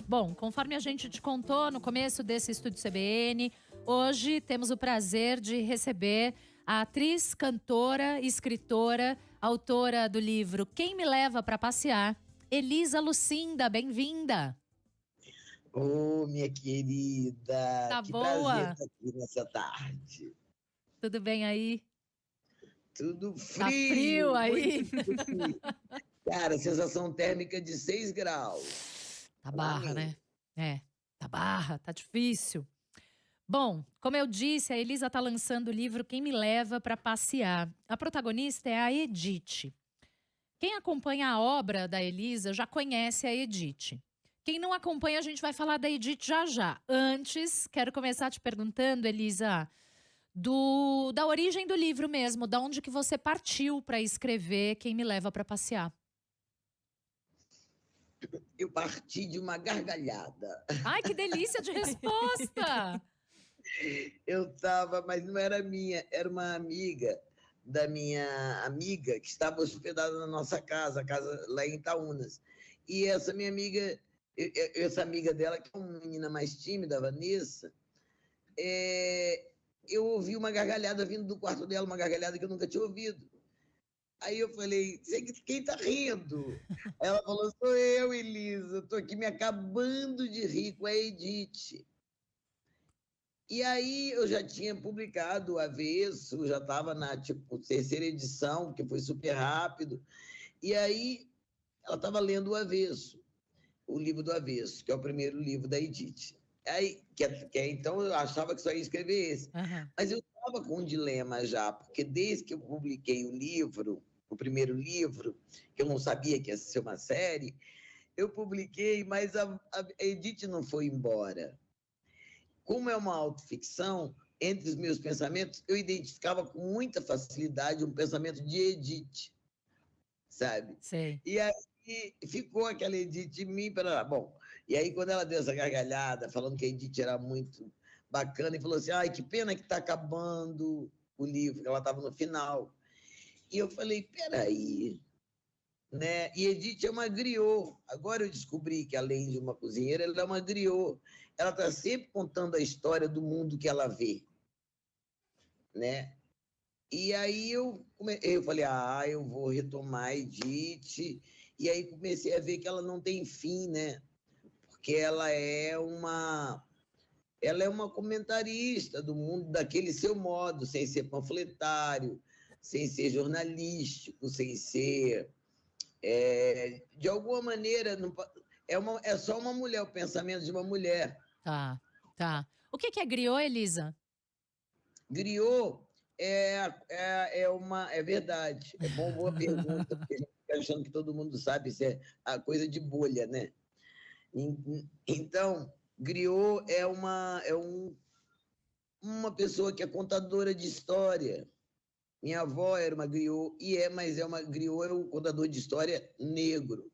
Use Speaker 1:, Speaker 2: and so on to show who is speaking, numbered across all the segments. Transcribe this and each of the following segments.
Speaker 1: Bom, conforme a gente te contou no começo desse Estúdio CBN, hoje temos o prazer de receber a atriz, cantora, escritora, autora do livro Quem Me Leva Pra Passear, Elisa Lucinda. Bem-vinda!
Speaker 2: Ô, minha querida,
Speaker 1: Tá
Speaker 2: que prazer
Speaker 1: boa?
Speaker 2: estar aqui nessa tarde.
Speaker 1: Tudo bem aí?
Speaker 2: Tudo
Speaker 1: Tá frio
Speaker 2: frio,
Speaker 1: aí?
Speaker 2: muito frio. Cara, sensação térmica de 6 graus.
Speaker 1: Tá
Speaker 2: Lá
Speaker 1: barra,
Speaker 2: mesmo.
Speaker 1: né? Tá barra, tá difícil. Bom, como eu disse, a Elisa tá lançando o livro Quem Me Leva Pra Passear. A protagonista é a Edith. Quem acompanha a obra da Elisa já conhece a Edith. Quem não acompanha, a gente vai falar da Edith já já. Antes, quero começar te perguntando, Elisa, da origem do livro mesmo, da onde que você partiu para escrever Quem Me Leva Pra Passear.
Speaker 2: Eu parti de uma gargalhada.
Speaker 1: Ai, que delícia de resposta!
Speaker 2: Mas não era minha, era uma amiga da minha amiga que estava hospedada na nossa casa, a casa lá em Itaúnas. E essa minha amiga, essa amiga dela, que é uma menina mais tímida, a Vanessa, eu ouvi uma gargalhada vindo do quarto dela, uma gargalhada que eu nunca tinha ouvido. Aí eu falei, quem tá rindo? Ela falou, sou eu, Elisa, estou aqui me acabando de rir com a Edith. E aí eu já tinha publicado o Avesso, já estava na terceira edição, que foi super rápido. E aí ela estava lendo o Avesso, o livro do Avesso, que é o primeiro livro da Edith. Aí, então eu achava que só ia escrever esse.
Speaker 1: Uhum.
Speaker 2: Mas eu estava com um dilema já, porque desde que eu publiquei o livro, o primeiro livro, que eu não sabia que ia ser uma série, eu publiquei, mas a Edith não foi embora. Como é uma autoficção, entre os meus pensamentos, eu identificava com muita facilidade um pensamento de Edith, sabe?
Speaker 1: Sei.
Speaker 2: E aí ficou aquela Edith em mim para lá. Bom, e aí quando ela deu essa gargalhada, falando que a Edith era muito bacana, e falou assim, ai, que pena que está acabando o livro, que ela estava no final. E eu falei, peraí, né? E Edith é uma griot. Agora eu descobri que, além de uma cozinheira, ela é uma griot. Ela está sempre contando a história do mundo que ela vê, né? E aí eu falei, eu vou retomar a Edith. E aí comecei a ver que ela não tem fim, né? Porque ela é uma comentarista do mundo daquele seu modo, sem ser panfletário, sem ser jornalístico, sem ser... de alguma maneira, é só uma mulher, o pensamento de uma mulher.
Speaker 1: Tá. O que é griot, Elisa?
Speaker 2: Griot é verdade. É boa pergunta, porque a gente fica achando que todo mundo sabe, isso é a coisa de bolha, né? Então, griot é uma pessoa que é contadora de história. Minha avó era uma griot, mas é uma griot, é um contador de história negro,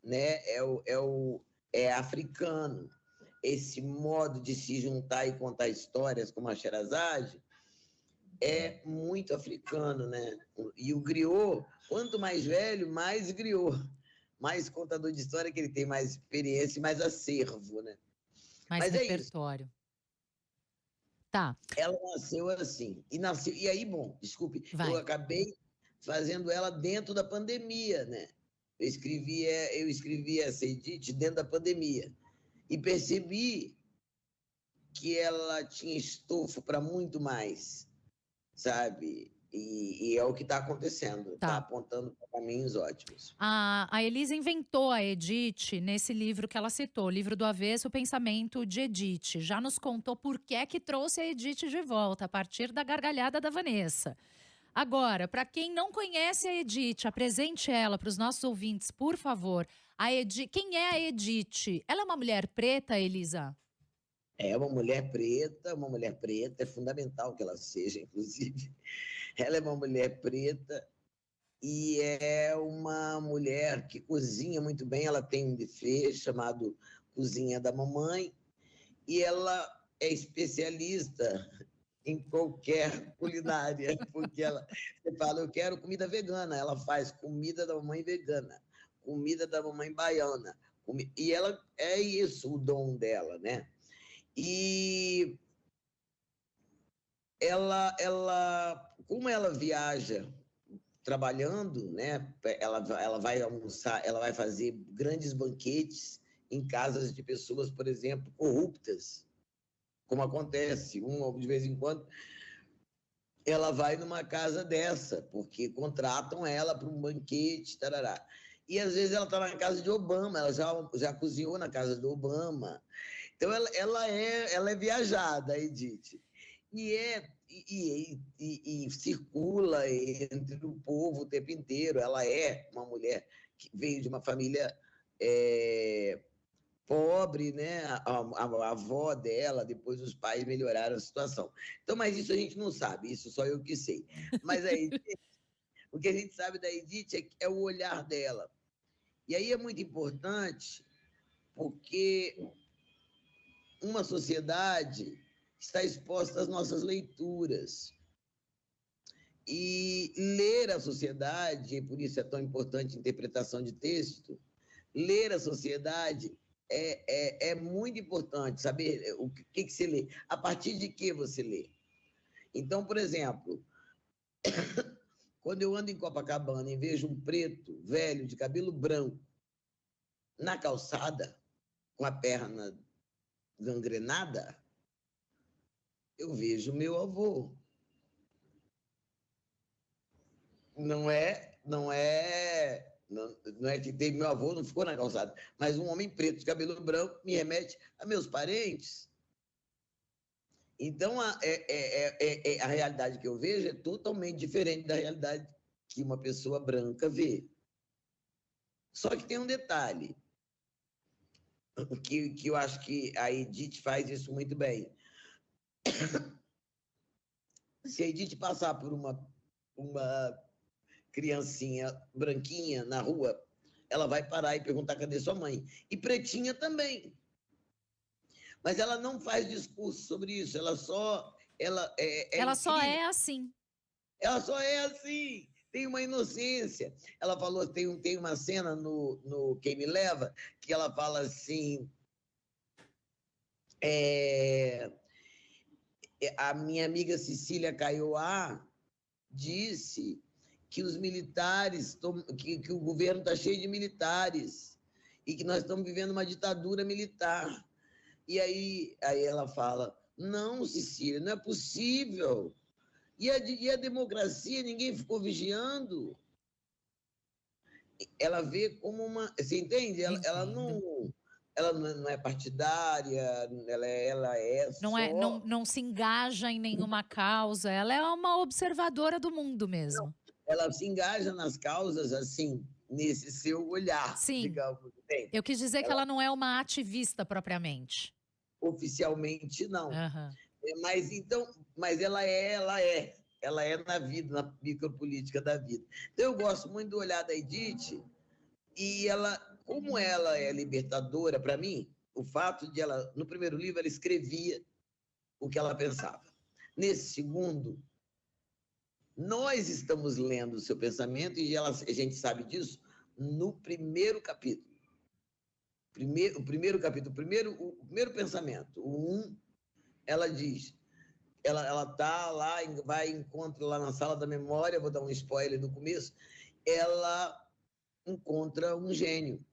Speaker 2: né? É africano. Esse modo de se juntar e contar histórias como a Sherazade é muito africano, né? E o griot, quanto mais velho, mais griot, mais contador de história, que ele tem mais experiência e mais acervo, né?
Speaker 1: Mais
Speaker 2: Mas
Speaker 1: repertório.
Speaker 2: É isso.
Speaker 1: Tá.
Speaker 2: Ela nasceu assim. E aí, bom, desculpe,
Speaker 1: Vai.
Speaker 2: eu acabei fazendo ela dentro da pandemia, né? Eu escrevi essa Edith dentro da pandemia. E percebi que ela tinha estofo para muito mais, sabe? E é o que está acontecendo. Está apontando para caminhos ótimos.
Speaker 1: A Elisa inventou a Edith nesse livro que ela citou, o livro do Avesso, o pensamento de Edith. Já nos contou por que é que trouxe a Edith de volta, a partir da gargalhada da Vanessa. Agora, para quem não conhece a Edith, apresente ela para os nossos ouvintes, por favor. Quem é a Edith? Ela é uma mulher preta, Elisa?
Speaker 2: É uma mulher preta, é fundamental que ela seja, inclusive. Ela é uma mulher preta e é uma mulher que cozinha muito bem. Ela tem um buffet chamado Cozinha da Mamãe e ela é especialista em qualquer culinária, porque você fala, eu quero comida vegana, ela faz comida da mamãe vegana, comida da mamãe baiana, E ela é isso, o dom dela, né? E como ela viaja trabalhando, né? Ela vai almoçar, ela vai fazer grandes banquetes em casas de pessoas, por exemplo, corruptas, como acontece, de vez em quando, ela vai numa casa dessa, porque contratam ela para um banquete, tarará. E às vezes ela está na casa de Obama, ela já cozinhou na casa do Obama. Então ela é viajada, a Edith. E circula entre o povo o tempo inteiro. Ela é uma mulher que veio de uma família pobre, né? A avó dela, depois os pais melhoraram a situação. Então, mas isso a gente não sabe, isso só eu que sei. Mas aí, o que a gente sabe da Edith é o olhar dela. E aí é muito importante, porque uma sociedade está exposta às nossas leituras. E ler a sociedade, por isso é tão importante a interpretação de texto, ler a sociedade é muito importante, saber o que você lê, a partir de que você lê. Então, por exemplo, quando eu ando em Copacabana e vejo um preto velho de cabelo branco na calçada, com a perna gangrenada, eu vejo meu avô. Não é que teve meu avô, não ficou na calçada, mas um homem preto de cabelo branco me remete a meus parentes. Então, a realidade que eu vejo é totalmente diferente da realidade que uma pessoa branca vê. Só que tem um detalhe, que eu acho que a Edith faz isso muito bem. Se a Edith passar por uma criancinha branquinha na rua, ela vai parar e perguntar cadê sua mãe. E pretinha também. Mas ela não faz discurso sobre isso, ela só
Speaker 1: só
Speaker 2: incrível.
Speaker 1: é assim.
Speaker 2: Ela só é assim, tem uma inocência. Ela falou, tem uma cena no Quem Me Leva, que ela fala assim, a minha amiga Cecília Caioá disse que os militares, que o governo está cheio de militares e que nós estamos vivendo uma ditadura militar. E aí ela fala, não, Cecília, não é possível. E a democracia, ninguém ficou vigiando. Ela vê como uma... Você entende? Ela não é partidária, ela é só...
Speaker 1: Não se engaja em nenhuma causa, ela é uma observadora do mundo mesmo.
Speaker 2: Ela se engaja nas causas, assim, nesse seu olhar,
Speaker 1: Sim.
Speaker 2: digamos. Entende?
Speaker 1: Eu quis dizer que ela não é uma ativista propriamente.
Speaker 2: Oficialmente, não.
Speaker 1: Uhum.
Speaker 2: Mas ela é na vida, na micropolítica da vida. Então, eu gosto muito do olhar da Edith, e como ela é libertadora, para mim, o fato de ela, no primeiro livro, ela escrevia o que ela pensava. Nesse segundo, nós estamos lendo o seu pensamento, e a gente sabe disso no primeiro capítulo. O primeiro pensamento, ela diz, ela tá lá, encontra lá na sala da memória, vou dar um spoiler no começo, ela encontra um gênio,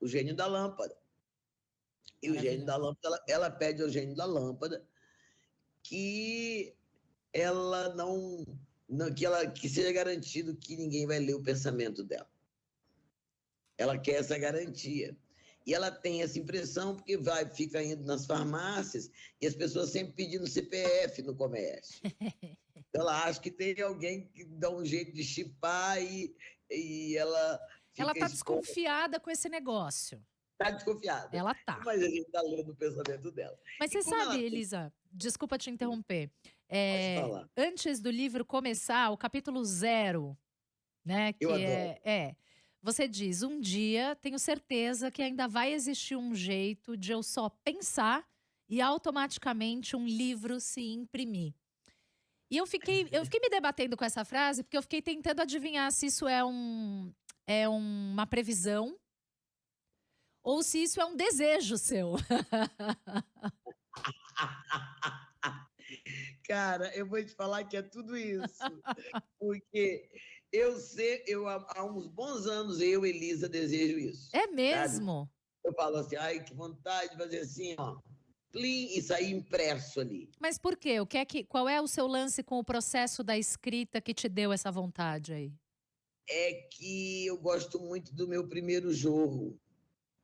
Speaker 2: o gênio da lâmpada. E o gênio da lâmpada, ela pede ao gênio da lâmpada que ela que seja garantido que ninguém vai ler o pensamento dela. Ela quer essa garantia. E ela tem essa impressão porque fica indo nas farmácias e as pessoas sempre pedindo CPF no comércio. Então, ela acha que tem alguém que dá um jeito de chipar e ela fica...
Speaker 1: Ela está desconfiada com esse negócio.
Speaker 2: Está desconfiada.
Speaker 1: Ela tá.
Speaker 2: Mas a gente está lendo o pensamento dela.
Speaker 1: Mas você sabe, Elisa, desculpa te interromper.
Speaker 2: Pode falar.
Speaker 1: Antes do livro começar, o capítulo 0, né? Que
Speaker 2: eu adoro.
Speaker 1: Você diz, um dia tenho certeza que ainda vai existir um jeito de eu só pensar e automaticamente um livro se imprimir. E eu fiquei me debatendo com essa frase porque eu fiquei tentando adivinhar se isso é uma previsão ou se isso é um desejo seu.
Speaker 2: Cara, eu vou te falar que é tudo isso, porque eu sei, há uns bons anos eu, Elisa, desejo isso,
Speaker 1: É
Speaker 2: sabe?
Speaker 1: mesmo?
Speaker 2: Eu falo assim, ai, que vontade de fazer assim, ó, plim, e sair impresso ali.
Speaker 1: Mas por quê? Qual é o seu lance com o processo da escrita que te deu essa vontade aí?
Speaker 2: É que eu gosto muito do meu primeiro jorro.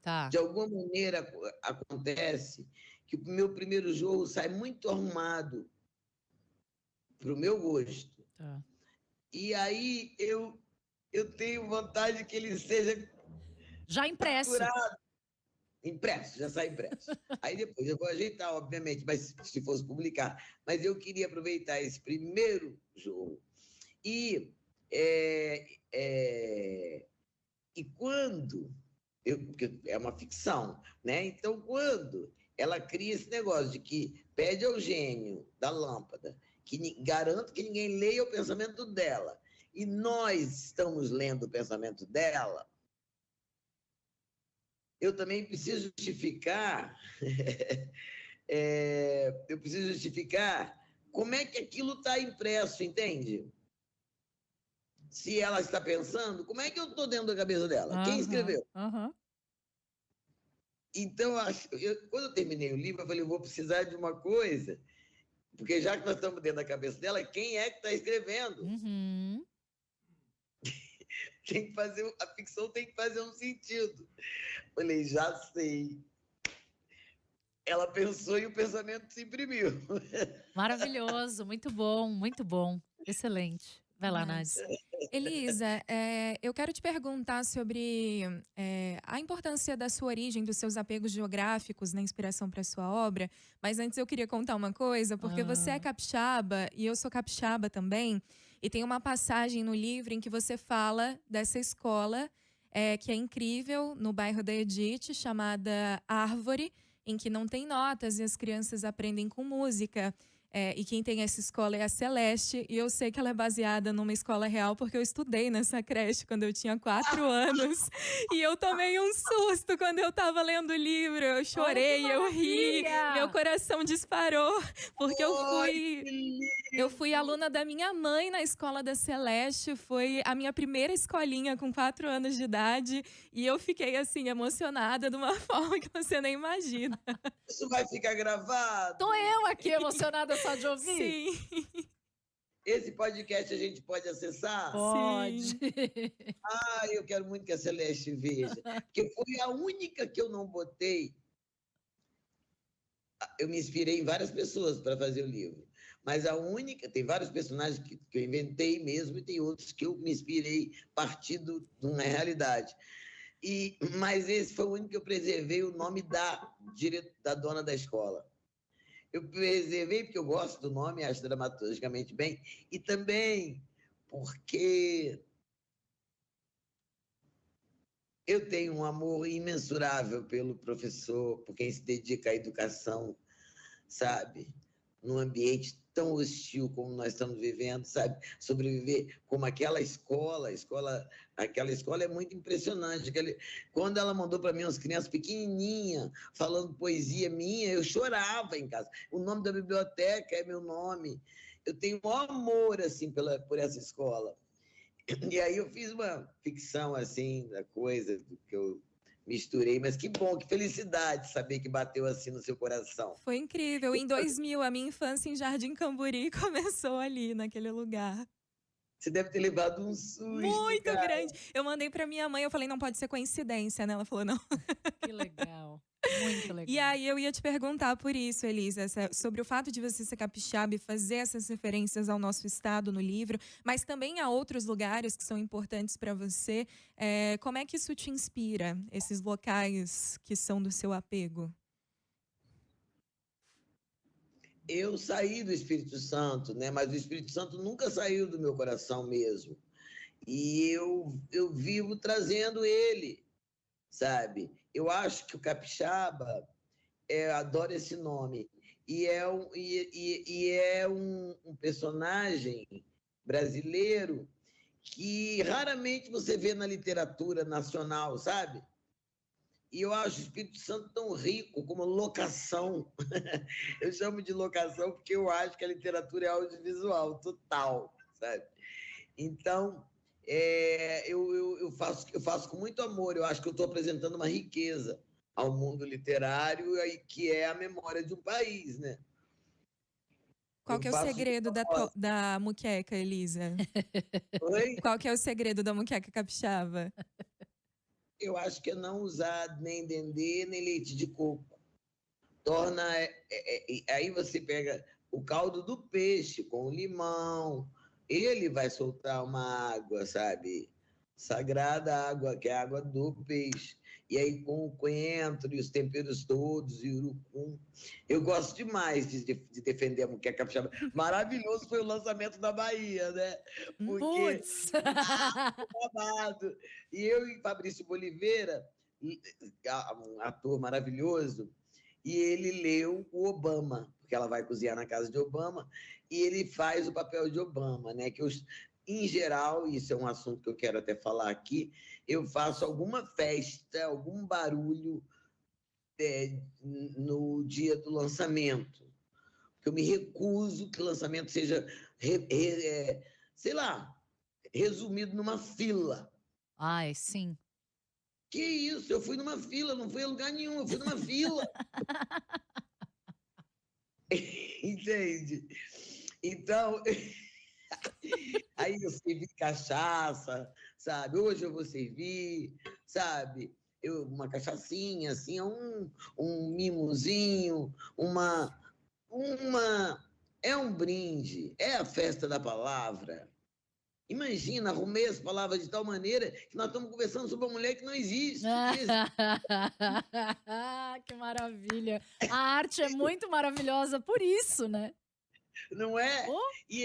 Speaker 1: Tá,
Speaker 2: De alguma maneira acontece que o meu primeiro jorro sai muito arrumado para o meu gosto.
Speaker 1: tá.
Speaker 2: E aí eu tenho vontade que ele seja
Speaker 1: Já impresso.
Speaker 2: capturado, impresso, já sai impresso. Aí depois eu vou ajeitar, obviamente, mas se fosse publicar. Mas eu queria aproveitar esse primeiro jogo. E, é, é, e quando, porque é uma ficção, né? Então, quando ela cria esse negócio de que pede ao gênio da lâmpada que garanta que ninguém leia o pensamento dela, e nós estamos lendo o pensamento dela, eu também preciso justificar, eu preciso justificar como é que aquilo está impresso, entende? Se ela está pensando, como é que eu estou dentro da cabeça dela? Quem
Speaker 1: Aham,
Speaker 2: escreveu?
Speaker 1: aham.
Speaker 2: Então, quando eu terminei o livro, eu falei, eu vou precisar de uma coisa, porque já que nós estamos dentro da cabeça dela, quem é que está escrevendo?
Speaker 1: Uhum.
Speaker 2: Tem que fazer, a ficção tem que fazer um sentido. Falei, já sei. Ela pensou e o pensamento se imprimiu.
Speaker 1: Maravilhoso, muito bom. Excelente. Vai lá, Nádia.
Speaker 3: Mas, Elisa, eu quero te perguntar sobre a importância da sua origem, dos seus apegos geográficos na inspiração para sua obra. Mas antes eu queria contar uma coisa, porque você é
Speaker 1: Ah,
Speaker 3: capixaba e eu sou capixaba também. E tem uma passagem no livro em que você fala dessa escola que é incrível, no bairro da Edith, chamada Árvore, em que não tem notas e as crianças aprendem com música. E quem tem essa escola é a Celeste, e eu sei que ela é baseada numa escola real, porque eu estudei nessa creche quando eu tinha 4 anos. E eu tomei um susto quando eu estava lendo o livro. Eu
Speaker 1: olha que
Speaker 3: chorei, eu ri, meu
Speaker 1: maravilha!
Speaker 3: coração disparou, porque
Speaker 2: Ai, que
Speaker 3: eu fui
Speaker 2: lindo!
Speaker 3: aluna da minha mãe na escola da Celeste, foi a minha primeira escolinha com 4 anos de idade, e eu fiquei assim emocionada de uma forma que você nem imagina.
Speaker 2: Isso vai ficar gravado.
Speaker 1: Tô eu aqui emocionada só de ouvir.
Speaker 3: Sim,
Speaker 2: Esse podcast a gente pode acessar?
Speaker 1: Pode.
Speaker 3: sim.
Speaker 2: Ah, eu quero muito que a Celeste veja. Porque foi a única que eu não botei. Eu me inspirei em várias pessoas para fazer o livro. Mas a única, tem vários personagens que eu inventei mesmo, e tem outros que eu me inspirei partindo de uma realidade. Mas esse foi o único que eu preservei o nome da dona da escola. Eu preservei porque eu gosto do nome, acho dramaturgicamente bem, e também porque eu tenho um amor imensurável pelo professor, por quem se dedica à educação, sabe? Num ambiente tão hostil como nós estamos vivendo, sabe? Sobreviver como aquela escola é muito impressionante. Quando ela mandou para mim umas crianças pequenininhas falando poesia minha, eu chorava em casa. O nome da biblioteca é meu nome. Eu tenho um amor assim por essa escola. E aí eu fiz uma ficção assim da coisa do que eu misturei, mas que bom, que felicidade saber que bateu assim no seu coração.
Speaker 3: Foi incrível. Em 2000, a minha infância em Jardim Camburi começou ali, naquele lugar.
Speaker 2: Você deve ter levado um susto,
Speaker 3: Muito
Speaker 2: cara.
Speaker 3: grande. Eu mandei pra minha mãe, eu falei, não pode ser coincidência, né? Ela falou, não.
Speaker 1: Que legal. Muito legal.
Speaker 3: E aí eu ia te perguntar por isso, Elisa, sobre o fato de você ser capixaba e fazer essas referências ao nosso estado no livro, mas também a outros lugares que são importantes para você. Como é que isso te inspira, esses locais que são do seu apego?
Speaker 2: Eu saí do Espírito Santo, né? Mas o Espírito Santo nunca saiu do meu coração mesmo. E eu vivo trazendo ele, sabe? Eu acho que o capixaba, adoro esse nome, e é um personagem brasileiro que raramente você vê na literatura nacional, sabe? E eu acho o Espírito Santo tão rico como locação. Eu chamo de locação porque eu acho que a literatura é audiovisual, total, sabe? Então, eu faço com muito amor. Eu acho que eu estou apresentando uma riqueza ao mundo literário, que é a memória de um país, né?
Speaker 3: Qual
Speaker 2: Eu
Speaker 3: que é o
Speaker 2: faço de
Speaker 3: segredo
Speaker 2: propósito.
Speaker 3: da muqueca, Elisa?
Speaker 2: Oi?
Speaker 3: Qual que é o segredo da muqueca capixaba?
Speaker 2: Eu acho que é não usar nem dendê, nem leite de coco. Torna. Aí você pega o caldo do peixe com o limão, ele vai soltar uma água, sabe? Sagrada água, que é a água do peixe. E aí com o coentro e os temperos todos, e urucum. Eu gosto demais de defender a muqueca capixaba. Maravilhoso foi o lançamento da Bahia, né? Porque
Speaker 1: Putz!
Speaker 2: babado. E eu e Fabrício Boliveira, um ator maravilhoso, e ele leu o Obama, porque ela vai cozinhar na casa de Obama, e ele faz o papel de Obama, né? Em geral, isso é um assunto que eu quero até falar aqui, eu faço alguma festa, algum barulho no dia do lançamento. Porque eu me recuso que o lançamento seja, sei lá, resumido numa fila.
Speaker 1: Ai, sim.
Speaker 2: Que isso? Eu fui numa fila, não fui a lugar nenhum, eu fui numa fila. Entende? Então, aí eu servi cachaça, sabe? Hoje eu vou servir, sabe? Uma cachaçinha, assim, um mimozinho, é um brinde, é a festa da palavra. Imagina, arrumei as palavras de tal maneira que nós estamos conversando sobre uma mulher que não existe.
Speaker 1: Que maravilha. A arte é muito maravilhosa por isso, né?
Speaker 2: Não é?
Speaker 1: Oh,
Speaker 2: E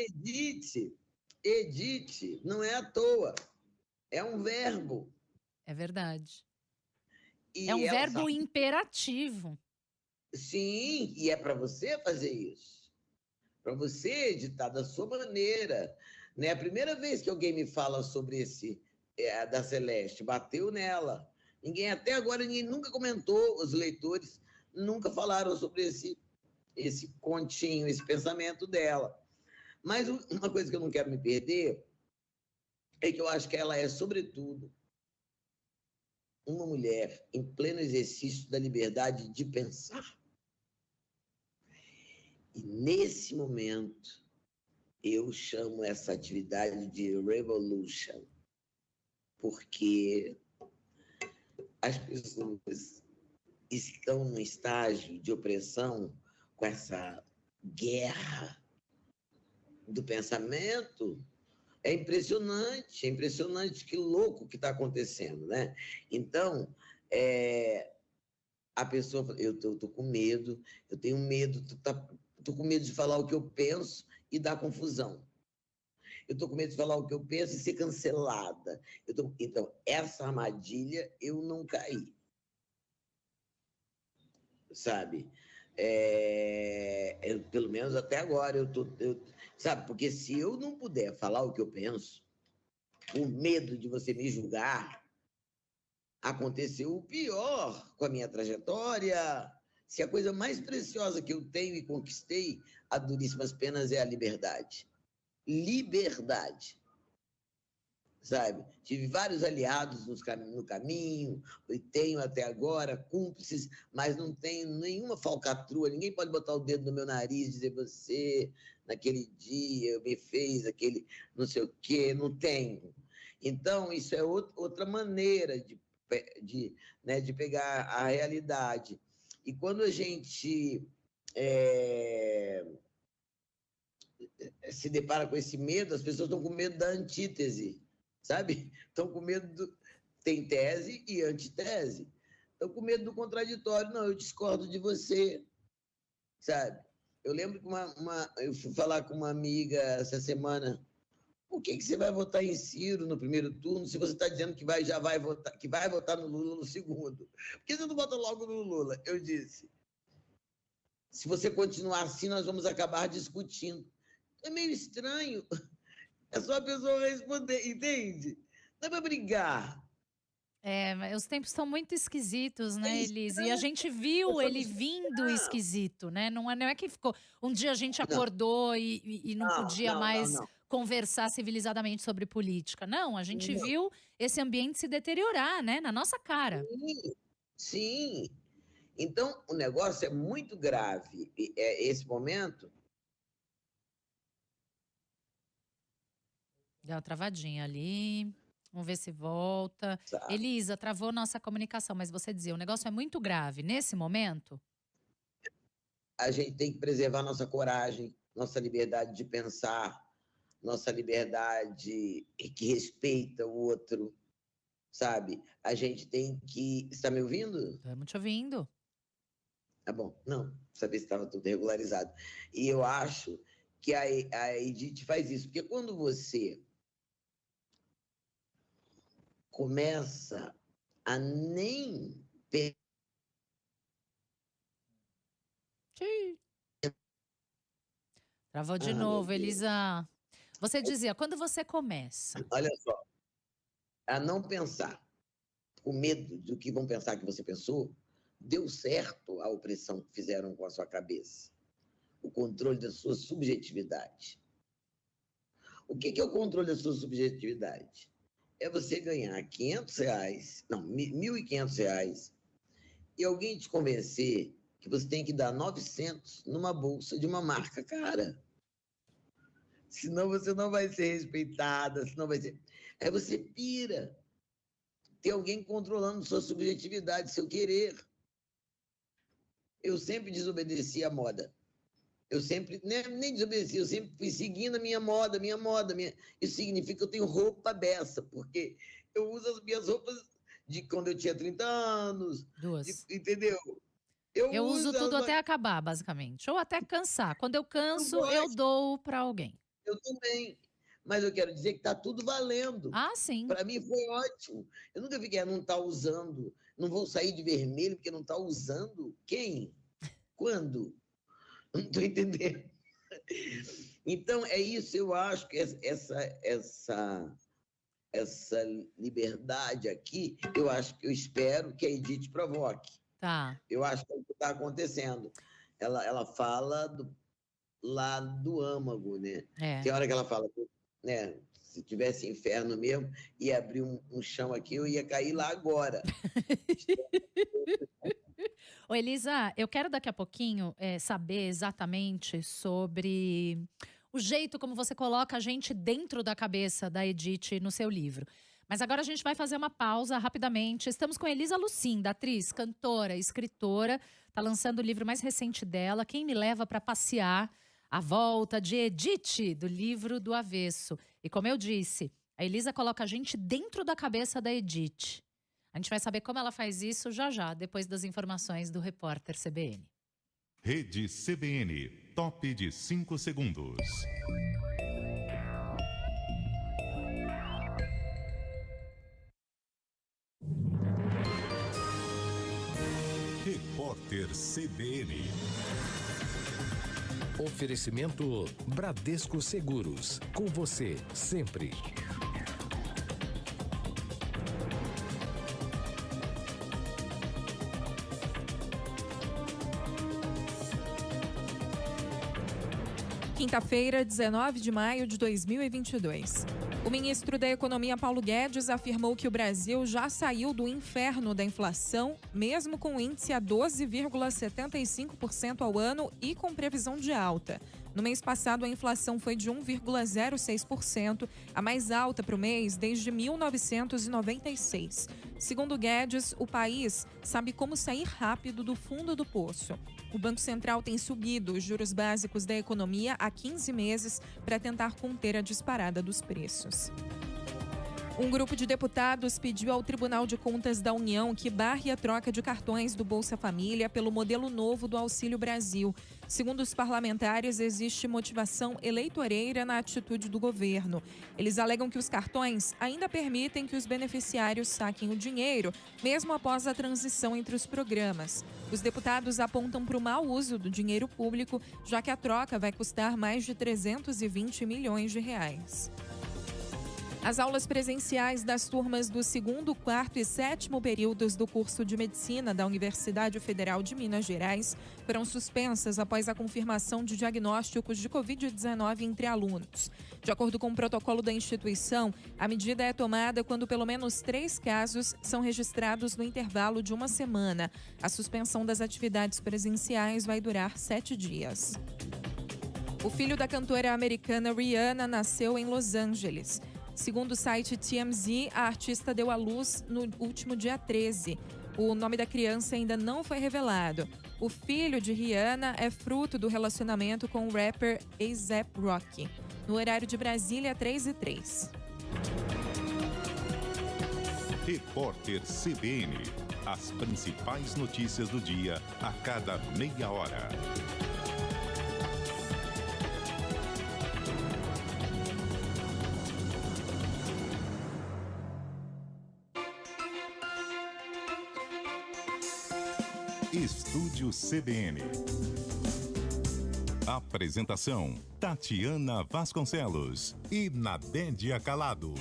Speaker 2: edite, não é à toa. É um verbo.
Speaker 1: é verdade. É
Speaker 2: E
Speaker 1: um
Speaker 2: ela
Speaker 1: verbo
Speaker 2: sabe.
Speaker 1: imperativo.
Speaker 2: Sim, e é para você fazer isso. Para você editar da sua maneira. Né? A primeira vez que alguém me fala sobre esse da Celeste, bateu nela. Até agora, ninguém nunca comentou, os leitores nunca falaram sobre esse continho, esse pensamento dela. Mas uma coisa que eu não quero me perder é que eu acho que ela é, sobretudo, uma mulher em pleno exercício da liberdade de pensar. E, nesse momento, eu chamo essa atividade de revolution, porque as pessoas estão num estágio de opressão com essa guerra do pensamento. É impressionante, que louco que está acontecendo, né? Então, a pessoa fala, eu tô com medo, eu tenho medo, tô com medo de falar o que eu penso e dar confusão. Eu tô com medo de falar o que eu penso e ser cancelada. Então, essa armadilha eu não caí, sabe? Pelo menos até agora, sabe? Porque se eu não puder falar o que eu penso, por medo de você me julgar, aconteceu o pior com a minha trajetória. Se a coisa mais preciosa que eu tenho e conquistei a duríssimas penas é a liberdade. Liberdade. Sabe? Tive vários aliados no caminho, e tenho até agora cúmplices, mas não tenho nenhuma falcatrua, ninguém pode botar o dedo no meu nariz e dizer você, naquele dia, me fez aquele não sei o quê, não tenho. Então, isso é outra maneira de pegar a realidade. E quando a gente se depara com esse medo, as pessoas estão com medo da antítese, sabe? Estão com medo tem tese e antitese. Estão com medo do contraditório. Não, eu discordo de você, sabe? Eu lembro que eu fui falar com uma amiga essa semana. Por que você vai votar em Ciro no primeiro turno se você está dizendo que vai votar no Lula no segundo? Por que você não vota logo no Lula? Eu disse. Se você continuar assim, nós vamos acabar discutindo. É meio estranho. É só a pessoa responder, entende? Não é para brigar.
Speaker 1: Mas os tempos estão muito esquisitos,
Speaker 2: É
Speaker 1: né, Elise? E a
Speaker 2: estranho,
Speaker 1: gente
Speaker 2: nós
Speaker 1: viu ele
Speaker 2: estamos
Speaker 1: vindo esquisito, né? Não é que ficou. Um dia a gente
Speaker 2: não,
Speaker 1: acordou e não
Speaker 2: não,
Speaker 1: podia
Speaker 2: não, não,
Speaker 1: mais
Speaker 2: não.
Speaker 1: conversar civilizadamente sobre política. Não, a gente
Speaker 2: Não,
Speaker 1: viu esse ambiente se deteriorar, né? Na nossa cara.
Speaker 2: sim, sim. Então, o negócio é muito grave. Esse momento,
Speaker 1: Deu uma travadinha ali. Vamos ver se volta.
Speaker 2: sabe?
Speaker 1: Elisa, travou nossa comunicação, mas você dizia, o negócio é muito grave. Nesse momento,
Speaker 2: A gente tem que preservar nossa coragem, nossa liberdade de pensar, nossa liberdade que respeita o outro, sabe? A gente tem que. Está me ouvindo?
Speaker 1: estamos te ouvindo.
Speaker 2: Tá bom. Não, saber se estava tudo regularizado. E eu acho que a Edith faz isso, porque quando você começa a nem
Speaker 1: Tchim. Travou de
Speaker 2: Ah, meu
Speaker 1: novo,
Speaker 2: Deus.
Speaker 1: Elisa. Você dizia, quando você começa.
Speaker 2: Olha só, a não pensar, com medo do que vão pensar que você pensou, deu certo a opressão que fizeram com a sua cabeça, o controle da sua subjetividade. O que é o controle da sua subjetividade? É você ganhar R$ 500, não, R$ 1.500, e alguém te convencer que você tem que dar 900 numa bolsa de uma marca cara. Senão você não vai ser respeitada, senão vai ser. Aí você pira. Tem alguém controlando sua subjetividade, seu querer. Eu sempre desobedeci à moda. Eu sempre, nem desobedeci, eu sempre fui seguindo a minha moda, Isso significa que eu tenho roupa beça, porque eu uso as minhas roupas de quando eu tinha 30 anos,
Speaker 1: Duas.
Speaker 2: entendeu? Eu
Speaker 1: Eu uso
Speaker 2: uso
Speaker 1: tudo
Speaker 2: elas,
Speaker 1: até acabar, basicamente. Ou até cansar. Quando eu
Speaker 2: eu
Speaker 1: canso, eu
Speaker 2: gosto,
Speaker 1: dou para alguém.
Speaker 2: eu também. Mas eu quero dizer que está tudo valendo.
Speaker 1: Ah, sim.
Speaker 2: Para mim foi ótimo. Eu nunca fiquei, não está usando, não vou sair de vermelho porque não está usando. Quem? Quando? Não estou entendendo. Então, é isso, eu acho que essa liberdade aqui, eu espero que a Edith provoque.
Speaker 1: Tá.
Speaker 2: Eu acho que é o que está acontecendo. Ela fala lá do âmago, né?
Speaker 1: É.
Speaker 2: Tem hora que ela fala, né? Se tivesse inferno mesmo, ia abrir um chão aqui, eu ia cair lá agora.
Speaker 1: Ô, Elisa, eu quero daqui a pouquinho saber exatamente sobre o jeito como você coloca a gente dentro da cabeça da Edith no seu livro. Mas agora a gente vai fazer uma pausa rapidamente. Estamos com Elisa Lucinda, atriz, cantora, escritora. Está lançando o livro mais recente dela, Quem Me Leva para Passear, a volta de Edith, do livro do avesso. E como eu disse, a Elisa coloca a gente dentro da cabeça da Edith. A gente vai saber como ela faz isso já já, depois das informações do repórter CBN.
Speaker 4: Rede CBN, top de 5 segundos. Repórter CBN.
Speaker 5: Oferecimento Bradesco Seguros. Com você, sempre.
Speaker 3: Quinta-feira, 19 de maio de 2022. O ministro da Economia, Paulo Guedes, afirmou que o Brasil já saiu do inferno da inflação, mesmo com o índice a 12,75% ao ano e com previsão de alta. No mês passado, a inflação foi de 1,06%, a mais alta para o mês desde 1996. Segundo Guedes, o país sabe como sair rápido do fundo do poço. O Banco Central tem subido os juros básicos da economia há 15 meses para tentar conter a disparada dos preços. Um grupo de deputados pediu ao Tribunal de Contas da União que barre a troca de cartões do Bolsa Família pelo modelo novo do Auxílio Brasil. Segundo os parlamentares, existe motivação eleitoreira na atitude do governo. Eles alegam que os cartões ainda permitem que os beneficiários saquem o dinheiro, mesmo após a transição entre os programas. Os deputados apontam para o mau uso do dinheiro público, já que a troca vai custar mais de 320 milhões de reais. As aulas presenciais das turmas do 2º, 4º e 7º períodos do curso de Medicina da Universidade Federal de Minas Gerais foram suspensas após a confirmação de diagnósticos de Covid-19 entre alunos. De acordo com o protocolo da instituição, a medida é tomada quando pelo menos 3 casos são registrados no intervalo de uma semana. A suspensão das atividades presenciais vai durar 7 dias. O filho da cantora americana Rihanna nasceu em Los Angeles. Segundo o site TMZ, a artista deu à luz no último dia 13. O nome da criança ainda não foi revelado. O filho de Rihanna é fruto do relacionamento com o rapper A$AP Rocky. No horário de Brasília, 3h03.
Speaker 4: Repórter CBN. As principais notícias do dia a cada meia hora. Estúdio CBN. Apresentação: Tatiana Vasconcelos e Nadédia Calado.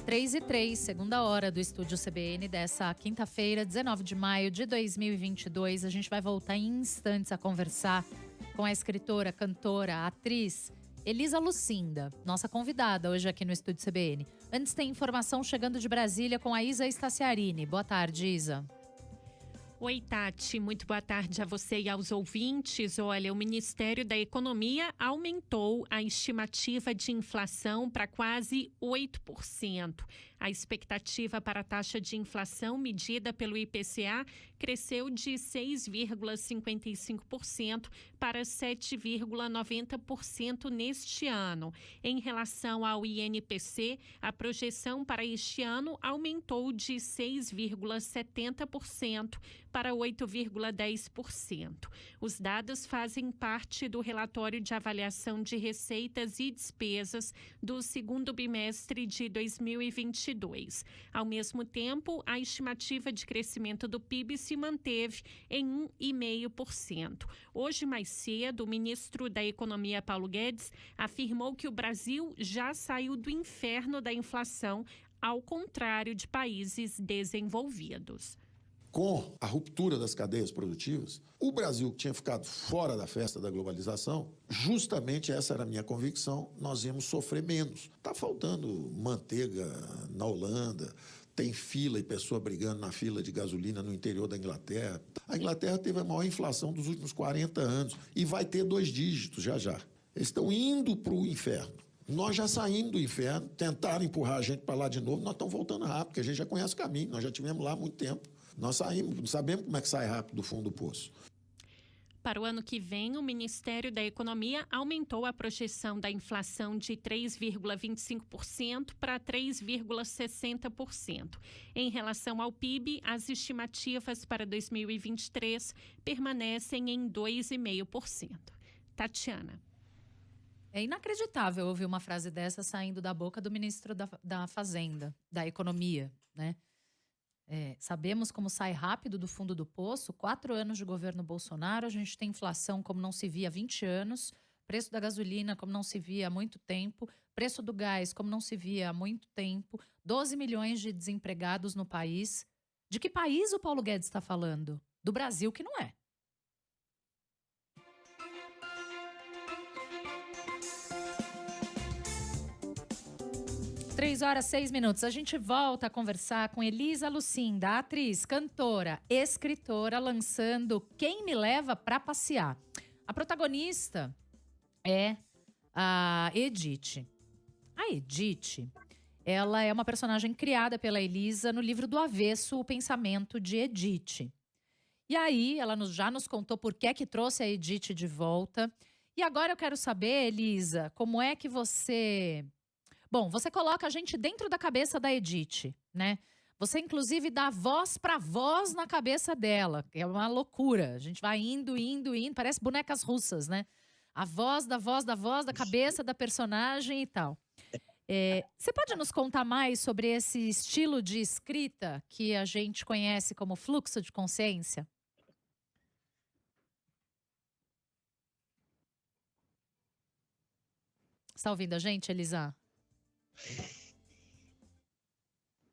Speaker 1: 3h03, segunda hora do Estúdio CBN dessa quinta-feira, 19 de maio de 2022. A gente vai voltar em instantes a conversar com a escritora, cantora, atriz Elisa Lucinda, nossa convidada hoje aqui no Estúdio CBN. Antes tem informação chegando de Brasília com a Isa Staciarini. Boa tarde, Isa.
Speaker 6: Oi, Tati. Muito boa tarde a você e aos ouvintes. Olha, o Ministério da Economia aumentou a estimativa de inflação para quase 8%. A expectativa para a taxa de inflação medida pelo IPCA cresceu de 6,55% para 7,90% neste ano. Em relação ao INPC, a projeção para este ano aumentou de 6,70% para 8,10%. Os dados fazem parte do relatório de avaliação de receitas e despesas do segundo bimestre de 2022. Ao mesmo tempo, a estimativa de crescimento do PIB se manteve em 1,5%. Hoje, mais cedo, o ministro da Economia, Paulo Guedes, afirmou que o Brasil já saiu do inferno da inflação, ao contrário de países desenvolvidos.
Speaker 7: Com a ruptura das cadeias produtivas, o Brasil, que tinha ficado fora da festa da globalização, justamente essa era a minha convicção, nós íamos sofrer menos. Está faltando manteiga na Holanda, tem fila e pessoa brigando na fila de gasolina no interior da Inglaterra. A Inglaterra teve a maior inflação dos últimos 40 anos e vai ter 2 dígitos já já. Eles estão indo para o inferno. Nós já saímos do inferno, tentaram empurrar a gente para lá de novo, nós estamos voltando rápido, porque a gente já conhece o caminho, nós já estivemos lá há muito tempo. Nós saímos, sabemos como é que sai rápido do fundo do poço.
Speaker 6: Para o ano que vem, o Ministério da Economia aumentou a projeção da inflação de 3,25% para 3,60%. Em relação ao PIB, as estimativas para 2023 permanecem em 2,5%. Tatiana.
Speaker 1: É inacreditável ouvir uma frase dessa saindo da boca do ministro da Fazenda, da Economia, né? Sabemos como sai rápido do fundo do poço. 4 anos de governo Bolsonaro, a gente tem inflação como não se via há 20 anos, preço da gasolina como não se via há muito tempo, preço do gás como não se via há muito tempo, 12 milhões de desempregados no país. De que país o Paulo Guedes está falando? Do Brasil, que não é. Três horas, 6 minutos. A gente volta a conversar com Elisa Lucinda, atriz, cantora, escritora, lançando Quem Me Leva Pra Passear. A protagonista é a Edith. A Edith, ela é uma personagem criada pela Elisa no livro do avesso, O Pensamento de Edith. E aí, ela já nos contou por que é que trouxe a Edith de volta. E agora eu quero saber, Elisa, como é que você... Bom, você coloca a gente dentro da cabeça da Edith, né? Você, inclusive, dá voz para voz na cabeça dela, que é uma loucura. A gente vai indo, parece bonecas russas, né? A voz da voz da voz, da cabeça da personagem e tal. Você pode nos contar mais sobre esse estilo de escrita que a gente conhece como fluxo de consciência? Está ouvindo a gente, Elisa?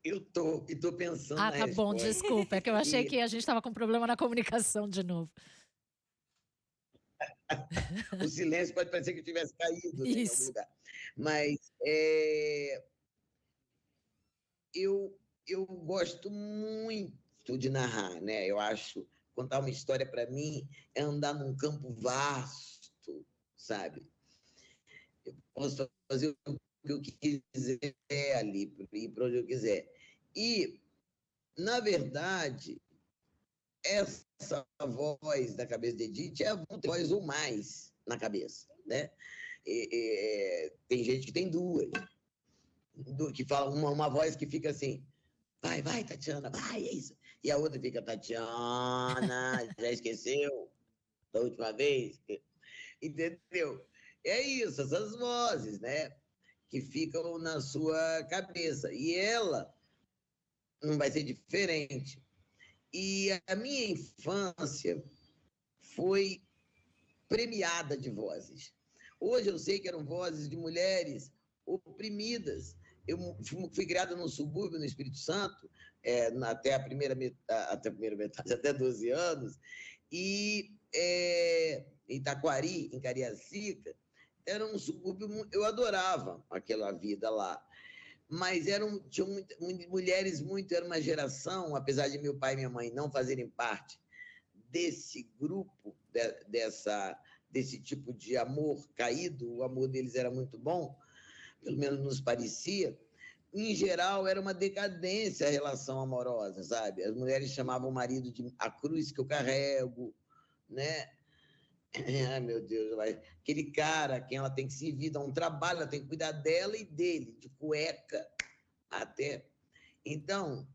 Speaker 2: Eu tô pensando
Speaker 1: Ah,
Speaker 2: na
Speaker 1: tá bom,
Speaker 2: resposta.
Speaker 1: desculpa. É que eu achei
Speaker 2: E
Speaker 1: que a gente estava com problema na comunicação de novo.
Speaker 2: o silêncio pode parecer que eu tivesse caído, né, em algum
Speaker 1: Isso.
Speaker 2: lugar. Mas eu gosto muito de narrar, né? Eu acho contar uma história para mim é andar num campo vasto, sabe? Eu posso fazer o que eu quiser ali, ir para onde eu quiser. E, na verdade, essa voz da cabeça de Edith é a voz ou mais na cabeça, né? Tem gente que tem duas, que fala uma voz que fica assim, vai, Tatiana, vai, é isso. E a outra fica, Tatiana, já esqueceu da última vez? Entendeu? É isso, essas vozes, né? Que ficam na sua cabeça. E ela não vai ser diferente. E a minha infância foi premiada de vozes. Hoje eu sei que eram vozes de mulheres oprimidas. Eu fui criada num subúrbio no Espírito Santo, até a primeira metade, até 12 anos, e em Itaquari, em Cariacica, era um subúrbio, eu adorava aquela vida lá, mas tinham mulheres muito, era uma geração, apesar de meu pai e minha mãe não fazerem parte desse grupo, desse tipo de amor caído, o amor deles era muito bom, pelo menos nos parecia, em geral era uma decadência a relação amorosa, sabe? As mulheres chamavam o marido de a cruz que eu carrego, né? Ai, meu Deus, aquele cara a quem ela tem que servir, dar um trabalho, ela tem que cuidar dela e dele, de cueca até. Então,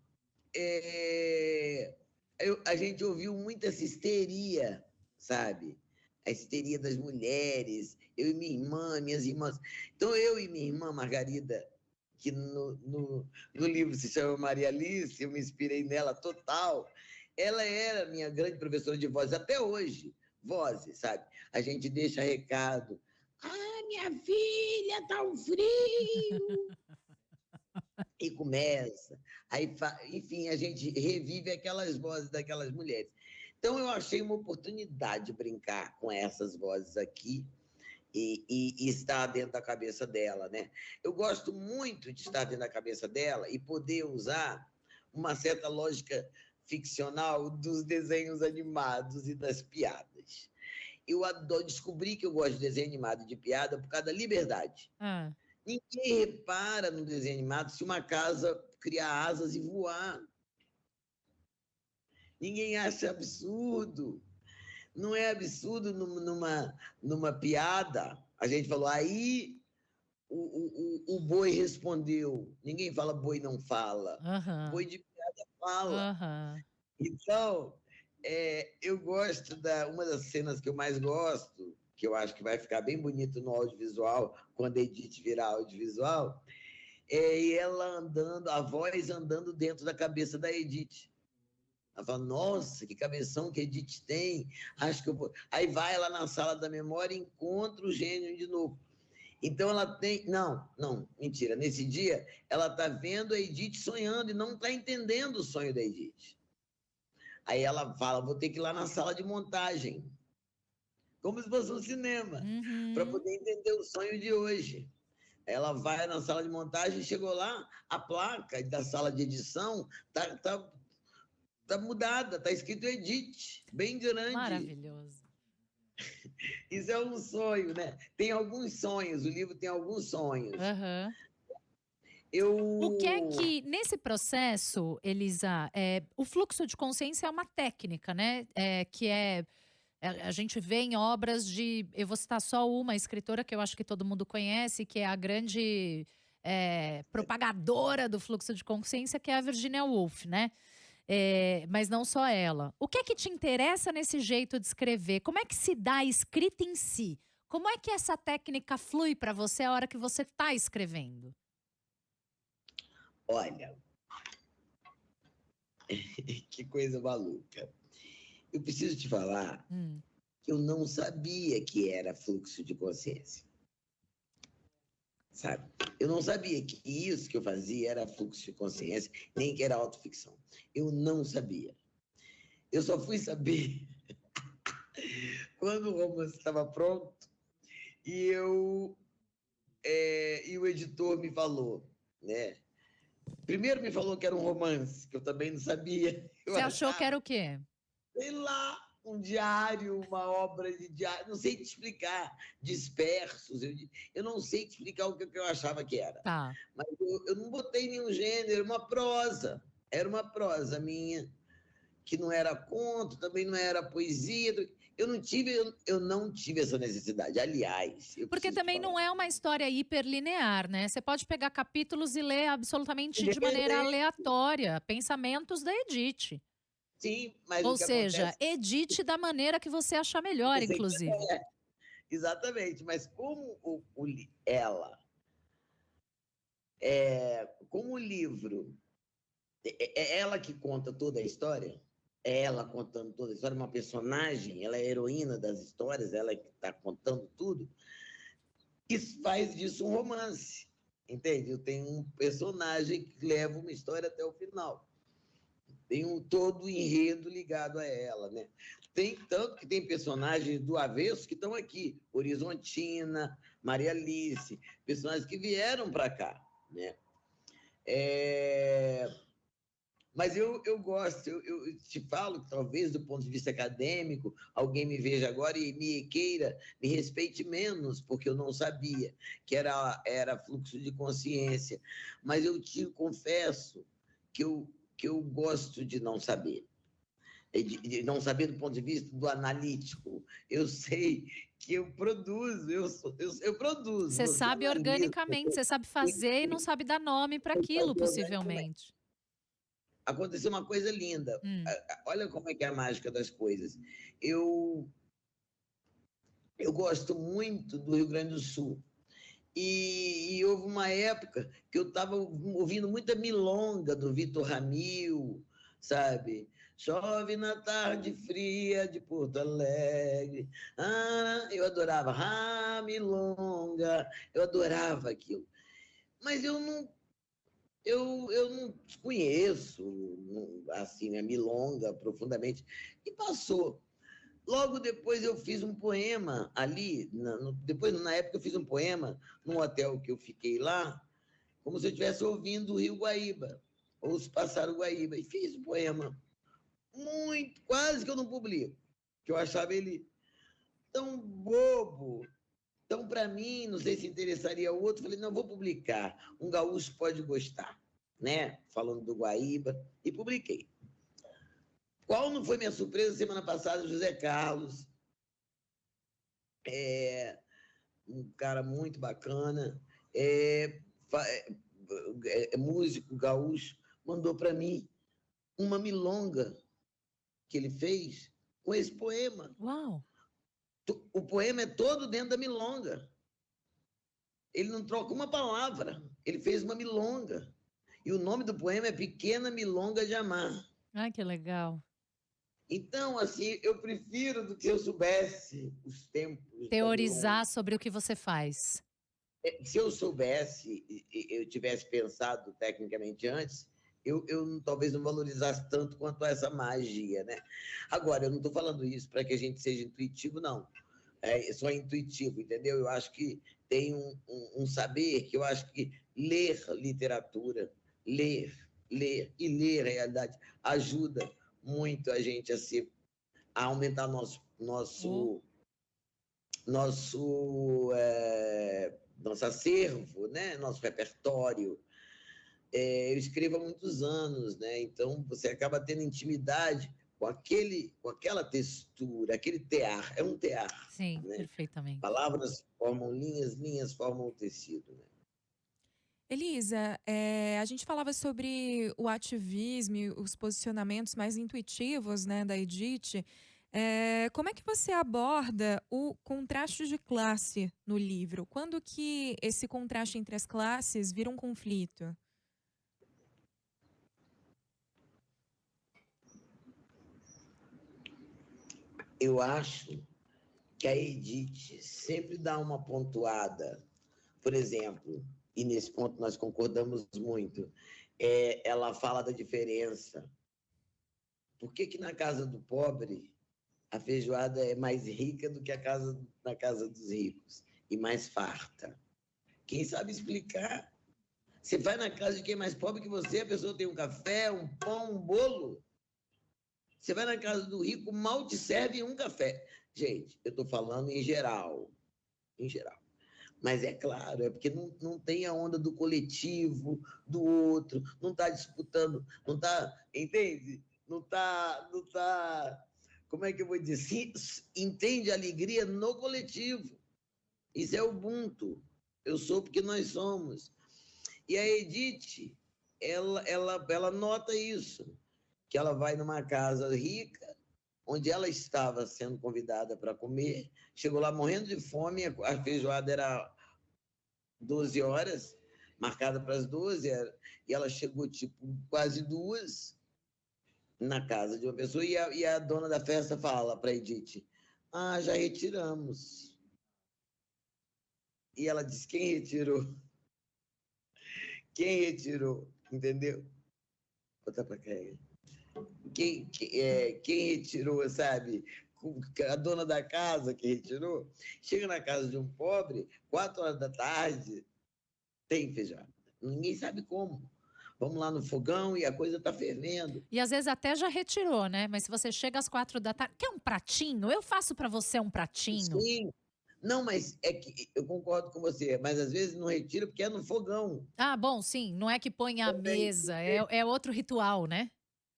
Speaker 2: a gente ouviu muita essa histeria, sabe? A histeria das mulheres, eu e minha irmã, minhas irmãs. Então, eu e minha irmã Margarida, que no livro se chama Maria Alice, eu me inspirei nela total, ela era minha grande professora de voz, até hoje, vozes, sabe? A gente deixa recado. Ah, minha filha, tá um frio! E começa. Aí, enfim, a gente revive aquelas vozes daquelas mulheres. Então, eu achei uma oportunidade de brincar com essas vozes aqui e estar dentro da cabeça dela, né? Eu gosto muito de estar dentro da cabeça dela e poder usar uma certa lógica ficcional dos desenhos animados e das piadas. Eu descobri que eu gosto de desenho animado e de piada por causa da liberdade. Ninguém repara no desenho animado se uma casa criar asas e voar. Ninguém acha absurdo. Não é absurdo numa piada. A gente falou, aí o boi respondeu. Ninguém fala boi não fala. Boi de piada fala. Então, eu gosto uma das cenas que eu mais gosto, que eu acho que vai ficar bem bonito no audiovisual, quando a Edith virar audiovisual, é ela andando, a voz andando dentro da cabeça da Edith. Ela fala, nossa, que cabeção que a Edith tem, acho que eu vou... Aí vai lá na sala da memória e encontra o gênio de novo. Então ela tem... Não, mentira. Nesse dia, ela está vendo a Edith sonhando e não está entendendo o sonho da Edith. Aí ela fala, vou ter que ir lá na sala de montagem, como se fosse um cinema, para poder entender o sonho de hoje. Ela vai na sala de montagem, chegou lá, a placa da sala de edição tá mudada, tá escrito Edith, bem grande.
Speaker 1: Maravilhoso.
Speaker 2: Isso é um sonho, né? Tem alguns sonhos, o livro tem alguns sonhos.
Speaker 1: O que é que, nesse processo, Elisa, o fluxo de consciência é uma técnica, né? A gente vê em obras de... Eu vou citar só uma escritora que eu acho que todo mundo conhece, que é a grande propagadora do fluxo de consciência, que é a Virginia Woolf, né? Mas não só ela. O que é que te interessa nesse jeito de escrever? Como é que se dá a escrita em si? Como é que essa técnica flui para você a hora que você está escrevendo?
Speaker 2: Olha, que coisa maluca. Eu preciso te falar que eu não sabia que era fluxo de consciência. sabe? Eu não sabia que isso que eu fazia era fluxo de consciência, nem que era autoficção. Eu não sabia. Eu só fui saber quando o romance estava pronto e e o editor me falou, né? Primeiro me falou que era um romance, que eu também não sabia.
Speaker 1: Você achou que era o quê?
Speaker 2: Sei lá, um diário, uma obra de diário, não sei te explicar, dispersos, eu não sei te explicar o que eu achava que era.
Speaker 1: Tá.
Speaker 2: Mas eu não botei nenhum gênero, era uma prosa minha, que não era conto, também não era poesia, eu não tive essa necessidade, aliás.
Speaker 1: Porque também não é uma história hiperlinear, né? Você pode pegar capítulos e ler absolutamente de maneira aleatória, pensamentos da Edith.
Speaker 2: Sim, mas
Speaker 1: ou seja, edite da maneira que você achar melhor, inclusive.
Speaker 2: Exatamente, mas como como o livro, é ela que conta toda a história, é ela contando toda a história, uma personagem, ela é a heroína das histórias, ela que está contando tudo, isso faz disso um romance, entende? Eu tenho um personagem que leva uma história até o final. Tem todo o enredo ligado a ela, né? Tanto que tem personagens do avesso que estão aqui, Horizontina, Maria Alice, personagens que vieram para cá, né? Mas eu gosto, eu te falo que talvez do ponto de vista acadêmico, alguém me veja agora e me queira, me respeite menos, porque eu não sabia que era fluxo de consciência. Mas eu te confesso que eu gosto de não saber. De não saber do ponto de vista do analítico. Eu sei que eu produzo, eu produzo.
Speaker 1: Você sabe organicamente, você sabe fazer e não sabe dar nome para aquilo, possivelmente.
Speaker 2: Aconteceu uma coisa linda. Olha como é que é a mágica das coisas. Eu gosto muito do Rio Grande do Sul. E houve uma época que eu estava ouvindo muita milonga do Vitor Ramil, sabe? Chove na tarde fria de Porto Alegre. Eu adorava milonga, eu adorava aquilo. Mas eu não conheço assim, a milonga profundamente. E passou. Logo depois eu fiz um poema ali, na época eu fiz um poema num hotel que eu fiquei lá, como se eu estivesse ouvindo o Rio Guaíba, ouço passar o Guaíba, e fiz um poema quase que eu não publico, que eu achava ele tão bobo, tão para mim, não sei se interessaria ao outro, falei, não, vou publicar, um gaúcho pode gostar, né? Falando do Guaíba, e publiquei. Qual não foi minha surpresa semana passada? José Carlos, um cara muito bacana, músico gaúcho, mandou para mim uma milonga que ele fez com esse poema.
Speaker 1: Uau!
Speaker 2: O poema é todo dentro da milonga. Ele não troca uma palavra, ele fez uma milonga. E o nome do poema é Pequena Milonga de Amar.
Speaker 1: Ai, que legal.
Speaker 2: Então, assim, eu prefiro do que eu soubesse os tempos.
Speaker 1: Teorizar sobre o que você faz.
Speaker 2: Se eu soubesse, eu tivesse pensado tecnicamente antes, eu talvez não valorizasse tanto quanto essa magia, né? Agora, eu não estou falando isso para que a gente seja intuitivo, não. É só intuitivo, entendeu? Eu acho que tem um saber que eu acho que ler literatura, ler a realidade ajuda muito a gente a aumentar nosso acervo, né? Nosso repertório. Eu escrevo há muitos anos, né? Então você acaba tendo intimidade com aquela textura, aquele tear, é um tear.
Speaker 1: Sim,
Speaker 2: né?
Speaker 1: Perfeitamente.
Speaker 2: Palavras formam linhas, linhas formam o tecido, né?
Speaker 3: Elisa, a gente falava sobre o ativismo e os posicionamentos mais intuitivos, né, da Edith. Como é que você aborda o contraste de classe no livro? Quando que esse contraste entre as classes vira um conflito?
Speaker 2: Eu acho que a Edith sempre dá uma pontuada por exemplo, e nesse ponto nós concordamos muito, ela fala da diferença. Por que na casa do pobre a feijoada é mais rica do que na casa dos ricos e mais farta? Quem sabe explicar? Você vai na casa de quem é mais pobre que você, a pessoa tem um café, um pão, um bolo. Você vai na casa do rico, mal te serve um café. Gente, eu estou falando em geral. Em geral. Mas é claro, é porque não tem a onda do coletivo, do outro, não está disputando, não está, entende? Não está, como é que eu vou dizer? Entende a alegria no coletivo. Isso é Ubuntu. Eu sou porque nós somos. E a Edith, ela nota isso, que ela vai numa casa rica, onde ela estava sendo convidada para comer, chegou lá morrendo de fome, a feijoada era 12 horas, marcada para as 12, e ela chegou tipo quase 2 na casa de uma pessoa, e a dona da festa fala para a Edith, já retiramos. E ela diz, quem retirou? Quem retirou? Entendeu? Botar para cá. Quem retirou, sabe? A dona da casa que retirou. Chega na casa de um pobre, 4 horas da tarde, tem feijoada. Ninguém sabe como. Vamos lá no fogão e a coisa está fervendo.
Speaker 1: E às vezes até já retirou, né? Mas se você chega às 4 da tarde, quer um pratinho? Eu faço para você um pratinho.
Speaker 2: Sim. Não, mas é que eu concordo com você, mas às vezes não retira porque é no fogão.
Speaker 1: Bom, sim, não é que põe a mesa, é outro ritual, né?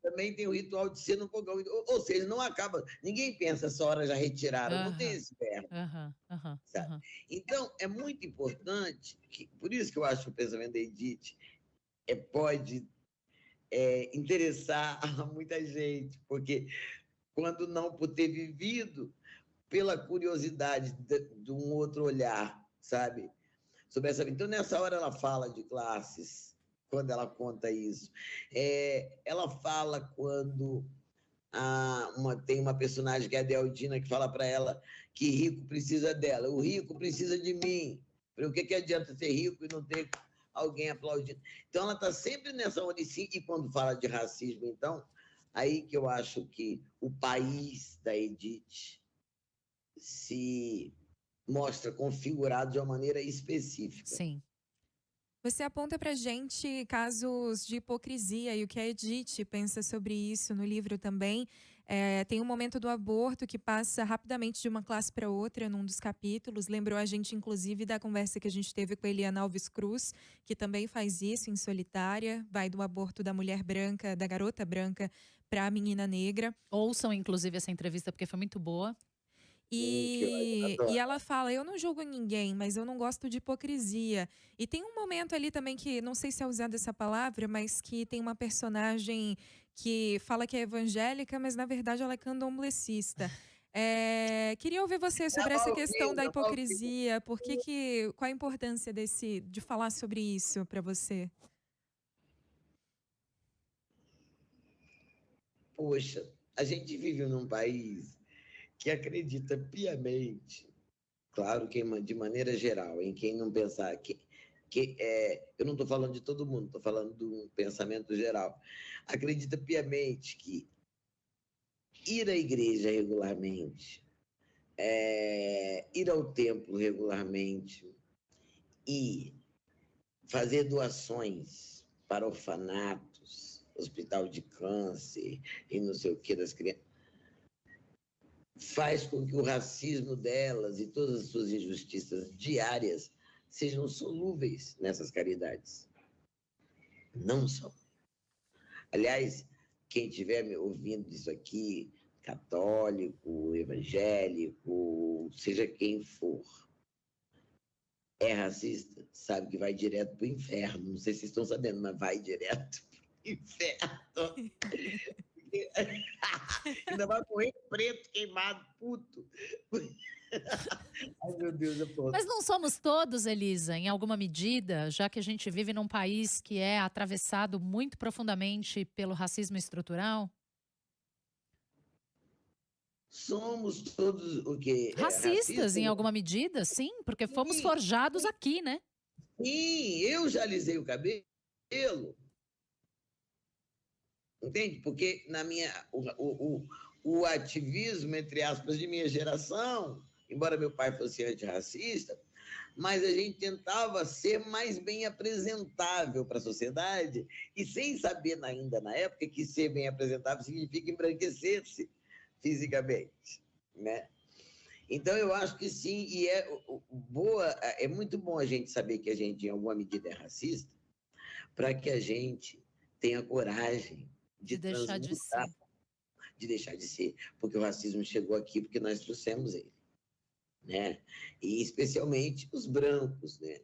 Speaker 2: Também tem o ritual de ser no fogão. Ou seja, não acaba. Ninguém pensa essa hora já retiraram, não tem esse verbo. Sabe? Então, é muito importante, por isso que eu acho que o pensamento da Edith pode interessar a muita gente, porque quando não por ter vivido, pela curiosidade de um outro olhar, sabe? Sobre essa... Então, nessa hora, ela fala de classes, quando ela conta isso. Ela fala quando tem uma personagem que é a Deldina, que fala para ela que rico precisa dela. O rico precisa de mim. O que adianta ser rico e não ter alguém aplaudindo? Então, ela está sempre nessa onda. E quando fala de racismo, então, aí que eu acho que o país da Edith se mostra configurado de uma maneira específica.
Speaker 1: Sim.
Speaker 3: Você aponta pra gente casos de hipocrisia e o que a Edith pensa sobre isso no livro também. Tem um momento do aborto que passa rapidamente de uma classe para outra num dos capítulos. Lembrou a gente, inclusive, da conversa que a gente teve com a Eliana Alves Cruz, que também faz isso em Solitária. Vai do aborto da mulher branca, da garota branca, para a menina negra.
Speaker 1: Ouçam, inclusive, essa entrevista, porque foi muito boa.
Speaker 3: E ela fala, eu não julgo ninguém, mas eu não gosto de hipocrisia. E tem um momento ali também que, não sei se é usada essa palavra, mas que tem uma personagem que fala que é evangélica, mas na verdade ela é candomblessista. Queria ouvir você sobre essa questão da hipocrisia. Qual a importância de falar sobre isso para você?
Speaker 2: Poxa, a gente vive num país que acredita piamente, claro que de maneira geral, em quem não pensar, eu não estou falando de todo mundo, estou falando de um pensamento geral, acredita piamente que ir à igreja regularmente, ir ao templo regularmente e fazer doações para orfanatos, hospital de câncer e não sei o que das crianças, faz com que o racismo delas e todas as suas injustiças diárias sejam solúveis nessas caridades. Não são. Aliás, quem estiver me ouvindo isso aqui, católico, evangélico, seja quem for, é racista, sabe que vai direto para o inferno. Não sei se vocês estão sabendo, mas vai direto para o inferno. Ainda vai morrer preto, queimado, puto. Ai, meu Deus, eu tô...
Speaker 1: Mas não somos todos, Elisa, em alguma medida, já que a gente vive num país que é atravessado muito profundamente pelo racismo estrutural?
Speaker 2: Somos todos o quê?
Speaker 1: Racistas, em alguma medida, sim, porque fomos forjados aqui, né?
Speaker 2: Sim, eu já alisei o cabelo, entende? Porque o ativismo, entre aspas, de minha geração, embora meu pai fosse antirracista, mas a gente tentava ser mais bem apresentável para a sociedade e sem saber ainda na época que ser bem apresentável significa embranquecer-se fisicamente, né? Então eu acho que sim, e é muito bom a gente saber que a gente em alguma medida é racista, para que a gente tenha coragem
Speaker 1: De
Speaker 2: de
Speaker 1: deixar de
Speaker 2: transmutar,
Speaker 1: ser.
Speaker 2: de deixar de ser, porque o racismo chegou aqui porque nós trouxemos ele, né? E especialmente os brancos, né?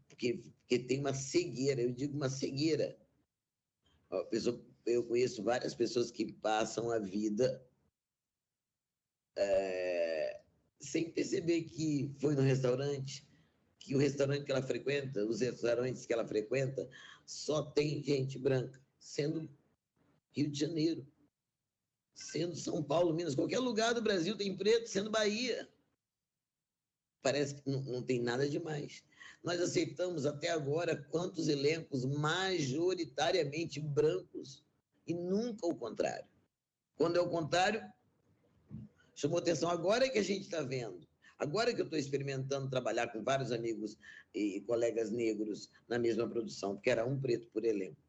Speaker 2: Porque tem uma cegueira, eu digo uma cegueira. Eu conheço várias pessoas que passam a vida sem perceber que foi no restaurante, que o restaurante que ela frequenta, os restaurantes que ela frequenta, só tem gente branca, sendo Rio de Janeiro, sendo São Paulo, Minas, qualquer lugar do Brasil tem preto, sendo Bahia. Parece que não tem nada demais. Nós aceitamos até agora quantos elencos majoritariamente brancos e nunca o contrário. Quando é o contrário, chamou atenção. Agora é que a gente está vendo. Agora que eu estou experimentando trabalhar com vários amigos e colegas negros na mesma produção, porque era um preto por elenco.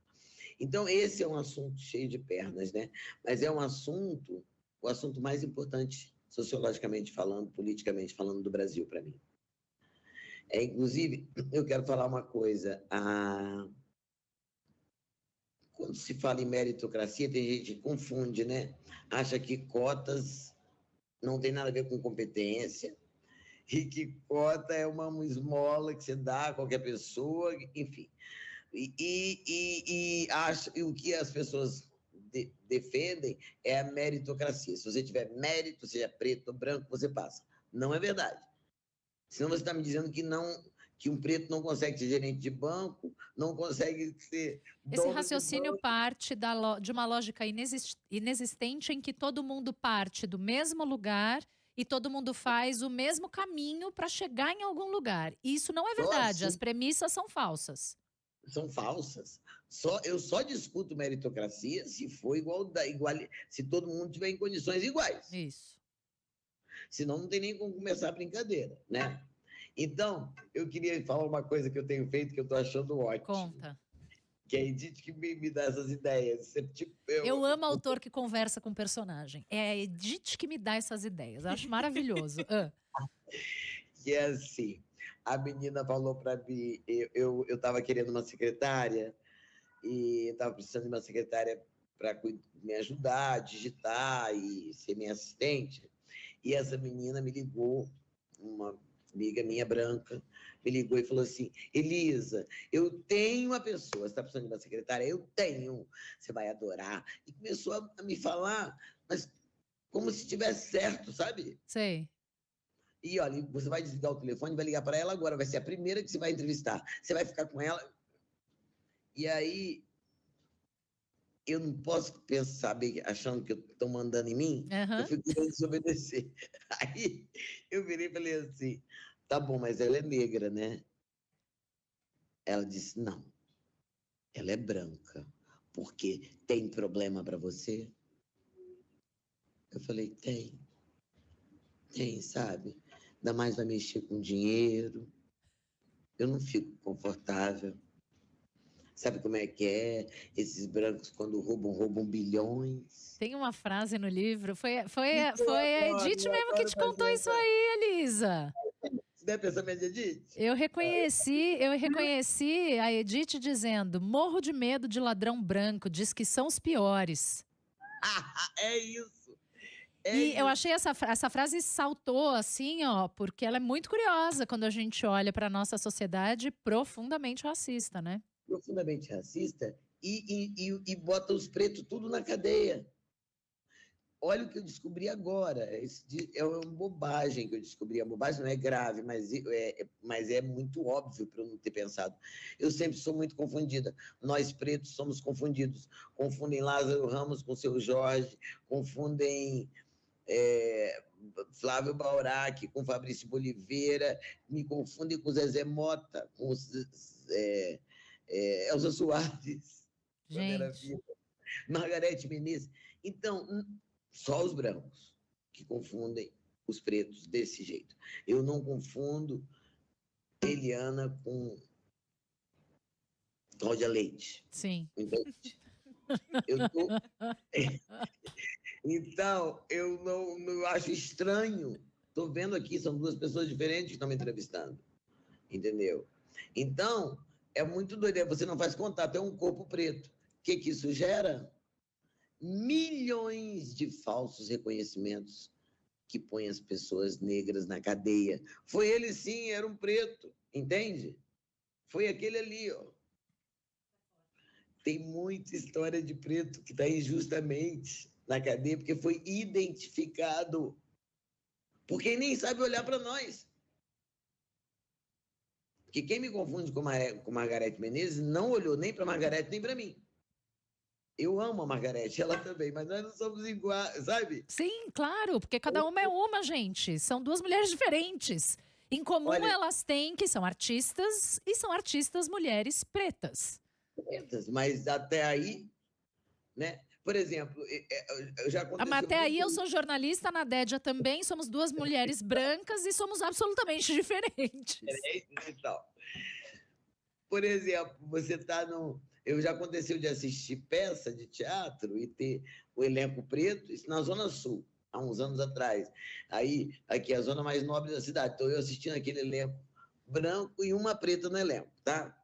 Speaker 2: Então, esse é um assunto cheio de pernas, né? Mas é um assunto, o assunto mais importante, sociologicamente falando, politicamente falando, do Brasil, para mim. Inclusive, eu quero falar uma coisa. Quando se fala em meritocracia, tem gente que confunde, né? Acha que cotas não tem nada a ver com competência e que cota é uma esmola que você dá a qualquer pessoa, enfim. E o que as pessoas defendem é a meritocracia. Se você tiver mérito, seja preto ou branco, você passa. Não é verdade. Senão você está me dizendo que um preto não consegue ser gerente de banco, não consegue ser
Speaker 1: Esse
Speaker 2: dono
Speaker 1: raciocínio parte de uma lógica inexistente em que todo mundo parte do mesmo lugar e todo mundo faz o mesmo caminho para chegar em algum lugar. Isso não é verdade, as premissas são falsas.
Speaker 2: São falsas. Eu só discuto meritocracia se for se todo mundo tiver em condições iguais.
Speaker 1: Isso.
Speaker 2: Senão não tem nem como começar a brincadeira, né? Então, eu queria falar uma coisa que eu tenho feito que eu estou achando ótimo.
Speaker 1: Conta.
Speaker 2: Que é a Edith que me dá essas ideias.
Speaker 1: Eu amo autor que conversa com personagem. É a Edith que me dá essas ideias. Eu acho maravilhoso.
Speaker 2: Que é assim, a menina falou para mim, eu estava querendo uma secretária e estava precisando de uma secretária para me ajudar a digitar e ser minha assistente. E essa menina me ligou, uma amiga minha branca, me ligou e falou assim: Elisa, eu tenho uma pessoa, você está precisando de uma secretária? Eu tenho, você vai adorar. E começou a me falar, mas como se tivesse certo, sabe?
Speaker 1: Sei.
Speaker 2: E olha, você vai desligar o telefone, vai ligar para ela agora, vai ser a primeira que você vai entrevistar. Você vai ficar com ela. E aí, eu não posso pensar, achando que estão mandando em mim, eu fico querendo desobedecer. Aí, eu virei e falei assim, tá bom, mas ela é negra, né? Ela disse, não, ela é branca. Por quê? Tem problema para você? Eu falei, tem, sabe? Ainda mais vai mexer com dinheiro. Eu não fico confortável. Sabe como é que é? Esses brancos, quando roubam bilhões.
Speaker 1: Tem uma frase no livro. Foi a Edith mesmo que te contou isso aí, Elisa.
Speaker 2: Você deve pensar minha Edith?
Speaker 1: Eu reconheci a Edith dizendo: morro de medo de ladrão branco, diz que são os piores.
Speaker 2: É isso.
Speaker 1: Eu achei essa frase saltou assim, ó, porque ela é muito curiosa quando a gente olha para nossa sociedade profundamente racista, né?
Speaker 2: Profundamente racista e bota os pretos tudo na cadeia. Olha o que eu descobri agora. É uma bobagem que eu descobri. A bobagem não é grave, mas é muito óbvio para eu não ter pensado. Eu sempre sou muito confundida. Nós pretos somos confundidos. Confundem Lázaro Ramos com o Seu Jorge, confundem é, Flávio Baurac, com Fabrício Boliveira, me confundem com Zezé Mota, com Elza Soares, quando era
Speaker 1: Gente,
Speaker 2: viva, Margarete Menezes. Então, só os brancos que confundem os pretos desse jeito. Eu não confundo Eliana com Cláudia Leite.
Speaker 1: sim.
Speaker 2: Entende? Eu tô... Então, eu não acho estranho. Estou vendo aqui, são duas pessoas diferentes que estão me entrevistando. Entendeu? Então, é muito doido. Você não faz contato, é um corpo preto. O que isso gera? Milhões de falsos reconhecimentos que põem as pessoas negras na cadeia. Foi ele sim, era um preto, entende? Foi aquele ali, ó. Tem muita história de preto que está injustamente na cadeia porque foi identificado. Porque nem sabe olhar para nós. Porque quem me confunde com Margarete Menezes não olhou nem para Margarete nem para mim. Eu amo a Margarete, ela também, mas nós não somos iguais, sabe?
Speaker 1: Sim, claro, porque cada uma é uma, gente. São duas mulheres diferentes. Em comum
Speaker 2: Olha,
Speaker 1: elas têm que são artistas e são artistas mulheres pretas.
Speaker 2: mas até aí, né? Por exemplo, já
Speaker 1: Mas
Speaker 2: aconteceu
Speaker 1: até aí eu
Speaker 2: muito
Speaker 1: sou jornalista, na Dédia também, somos duas mulheres brancas e somos absolutamente diferentes.
Speaker 2: e tal. Por exemplo, você está no... Já aconteceu de assistir peça de teatro e ter o elenco preto, isso na Zona Sul, há uns anos atrás. Aí, aqui é a zona mais nobre da cidade. Então, eu assistindo aquele elenco branco e uma preta no elenco, tá?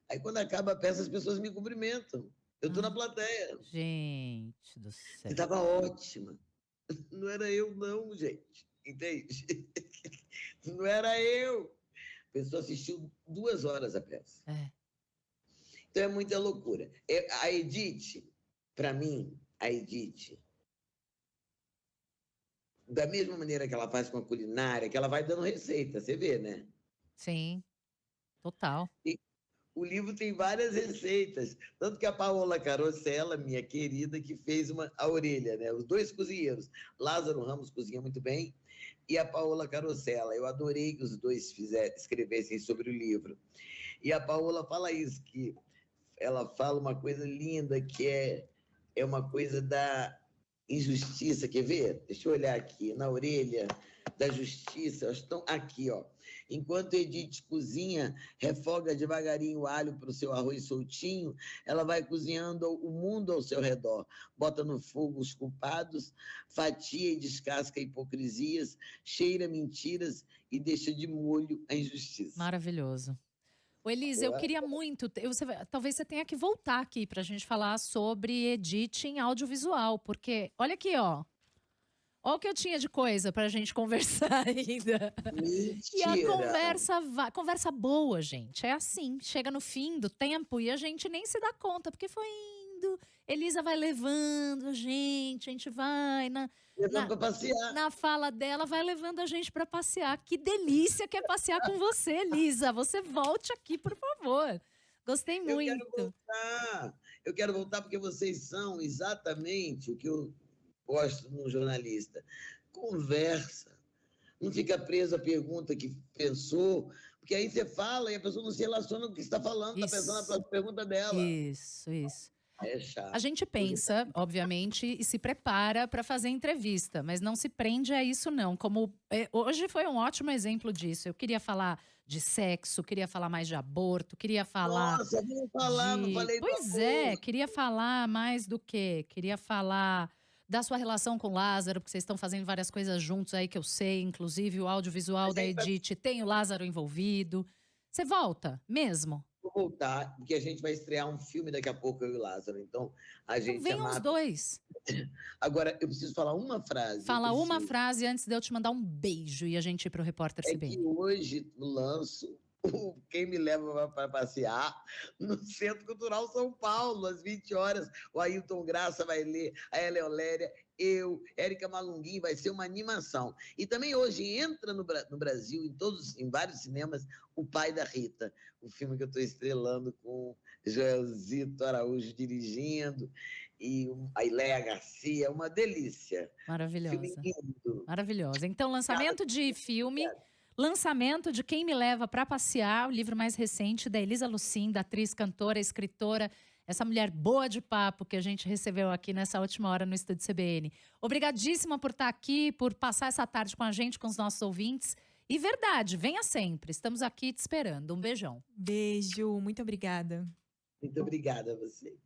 Speaker 2: Aí, quando acaba a peça, as pessoas me cumprimentam. Eu estou na plateia.
Speaker 1: Gente do
Speaker 2: Você
Speaker 1: céu.
Speaker 2: estava ótima. Não era eu, não, gente. Entende? Não era eu. A pessoa assistiu 2 horas a peça.
Speaker 1: É.
Speaker 2: Então é muita loucura. A Edith, para mim, a Edith, da mesma maneira que ela faz com a culinária, que ela vai dando receita, você vê, né?
Speaker 1: Sim, total.
Speaker 2: E o livro tem várias receitas, tanto que a Paola Carosella, minha querida, que fez a orelha, né? Os dois cozinheiros, Lázaro Ramos cozinha muito bem, e a Paola Carosella. Eu adorei que os dois escrevessem sobre o livro. E a Paola fala isso, que ela fala uma coisa linda, que é uma coisa da injustiça. Quer ver? Deixa eu olhar aqui, na orelha da justiça, elas estão aqui, ó. Enquanto Edith cozinha, refoga devagarinho o alho para o seu arroz soltinho, ela vai cozinhando o mundo ao seu redor. Bota no fogo os culpados, fatia e descasca hipocrisias, cheira mentiras e deixa de molho a injustiça.
Speaker 1: Maravilhoso. Ô, Elisa, eu queria muito. Talvez você tenha que voltar aqui para a gente falar sobre Edith em audiovisual, porque olha aqui, ó. Olha o que eu tinha de coisa para a gente conversar ainda. E a
Speaker 2: Mentira!
Speaker 1: conversa boa, gente. É assim, chega no fim do tempo e a gente nem se dá conta, porque foi indo. Elisa vai levando a gente vai
Speaker 2: Levando para passear.
Speaker 1: na fala dela, vai levando a gente para passear. Que delícia que é passear com você, Elisa. Você volte aqui, por favor. Gostei
Speaker 2: Eu quero
Speaker 1: muito.
Speaker 2: voltar. Eu quero voltar porque vocês são exatamente o que eu gosto num jornalista. Conversa. Não fica preso à pergunta que pensou, porque aí você fala e a pessoa não se relaciona com o que você está falando, está pensando na
Speaker 1: Isso.
Speaker 2: próxima pergunta dela.
Speaker 1: Isso.
Speaker 2: É chato.
Speaker 1: A gente pensa, obviamente, e se prepara para fazer entrevista, mas não se prende a isso, não. Hoje foi um ótimo exemplo disso. Eu queria falar de sexo, queria falar mais de aborto, queria falar.
Speaker 2: Nossa, vamos falar, não falei do
Speaker 1: Pois
Speaker 2: amor.
Speaker 1: é, queria falar mais do quê? Queria falar da sua relação com o Lázaro, porque vocês estão fazendo várias coisas juntos aí que eu sei, inclusive o audiovisual da Edith tem o Lázaro envolvido. Você volta mesmo?
Speaker 2: Vou voltar, porque a gente vai estrear um filme daqui a pouco, eu e o Lázaro. Então, a gente
Speaker 1: Então venham os dois.
Speaker 2: Agora, eu preciso falar uma frase.
Speaker 1: Fala uma frase antes de eu te mandar um beijo e a gente ir pro Repórter
Speaker 2: É
Speaker 1: CBN.
Speaker 2: que hoje lanço o Quem Me Leva para Passear no Centro Cultural São Paulo, às 20 horas. O Ailton Graça vai ler, a Ela Euléria, eu, Érica Malunguinho, vai ser uma animação. E também hoje entra no Brasil, em vários cinemas, O Pai da Rita, o filme que eu estou estrelando com Joelzito Araújo dirigindo. e a Iléia Garcia, uma delícia. Filme
Speaker 1: Maravilhosa.
Speaker 2: lindo.
Speaker 1: Maravilhosa. Então, lançamento de filme,
Speaker 2: Obrigada.
Speaker 1: lançamento de Quem Me Leva para Passear, o livro mais recente da Elisa Lucinda, atriz, cantora, escritora, essa mulher boa de papo que a gente recebeu aqui nessa última hora no Estúdio CBN. Obrigadíssima por estar aqui, por passar essa tarde com a gente, com os nossos ouvintes. E verdade, venha sempre. Estamos aqui te esperando. Um beijão.
Speaker 3: Beijo, muito obrigada.
Speaker 2: Muito obrigada a vocês.